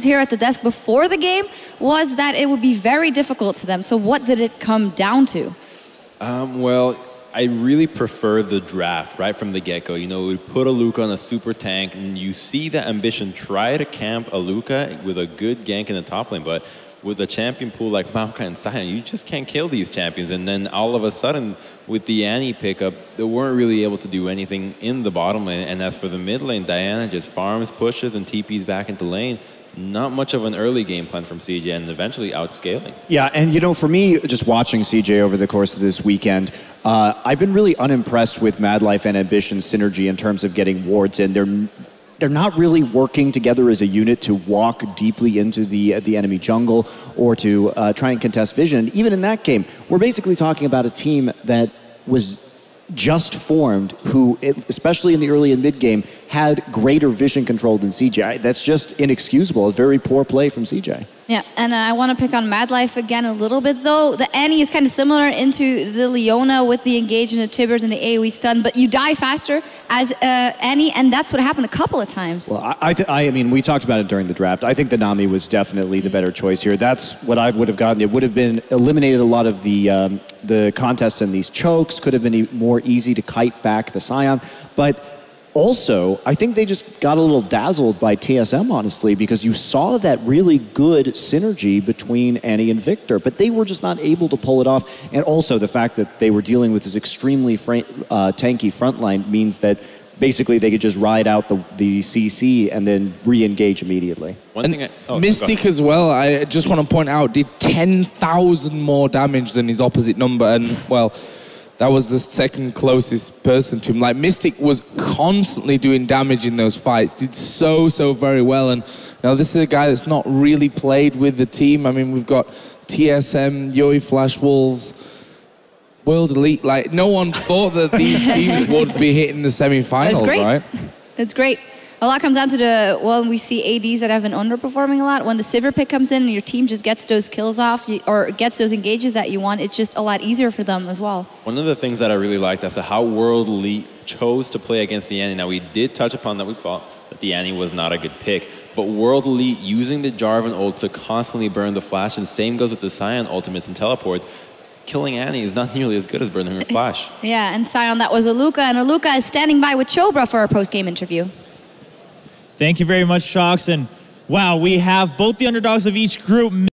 here at the desk before the game was that it would be very difficult to them. So what did it come down to? Well, I really prefer the draft right from the get-go. You know, we put a Luca on a super tank, and you see that ambition. Try to camp a Luca with a good gank in the top lane, but with a champion pool like Maokai and Sion, you just can't kill these champions. And then all of a sudden, with the Annie pickup, they weren't really able to do anything in the bottom lane. And as for the mid lane, Diana just farms, pushes, and TPs back into lane. Not much of an early game plan from CJ, and eventually outscaling. Yeah, and you know, for me, just watching CJ over the course of this weekend, I've been really unimpressed with Mad Life and Ambition's synergy in terms of getting wards in. They're not really working together as a unit to walk deeply into the enemy jungle or to try and contest vision. Even in that game, we're basically talking about a team that was just formed, who, especially in the early and mid game, had greater vision control than CJ. That's just inexcusable. A very poor play from CJ. Yeah, and I want to pick on Mad Life again a little bit, though. The Annie is kind of similar into the Leona with the engage and the Tibbers and the AoE stun, but you die faster as Annie, and that's what happened a couple of times. Well, I mean, we talked about it during the draft. I think the Nami was definitely the better choice here. That's what I would have gotten. It would have been eliminated a lot of the contests and these chokes. Could have been more easy to kite back the Sion, but also, I think they just got a little dazzled by TSM, honestly, because you saw that really good synergy between Annie and Victor, but they were just not able to pull it off. And also, the fact that they were dealing with this extremely tanky frontline means that basically they could just ride out the CC and then re-engage immediately. Mystic as well, I just want to point out, did 10,000 more damage than his opposite number, and, well, that was the second closest person to him. Like, Mystic was constantly doing damage in those fights, did so very well. And now this is a guy that's not really played with the team. I mean, we've got TSM, Yoi Flash Wolves, World Elite. Like, no one thought that these teams would be hitting the semi-finals, right? It's great. A lot comes down to well, we see ADs that have been underperforming a lot. When the Sivir pick comes in and your team just gets those kills off or gets those engages that you want, it's just a lot easier for them as well. One of the things that I really liked is how World Elite chose to play against the Annie. Now, we did touch upon that. We thought that the Annie was not a good pick, but World Elite using the Jarvan ult to constantly burn the Flash, and same goes with the Sion ultimates and teleports. Killing Annie is not nearly as good as burning her Flash. Yeah, and Sion, that was Aluka, and Aluka is standing by with Chobra for our post-game interview. Thank you very much, Shox. And wow, we have both the underdogs of each group.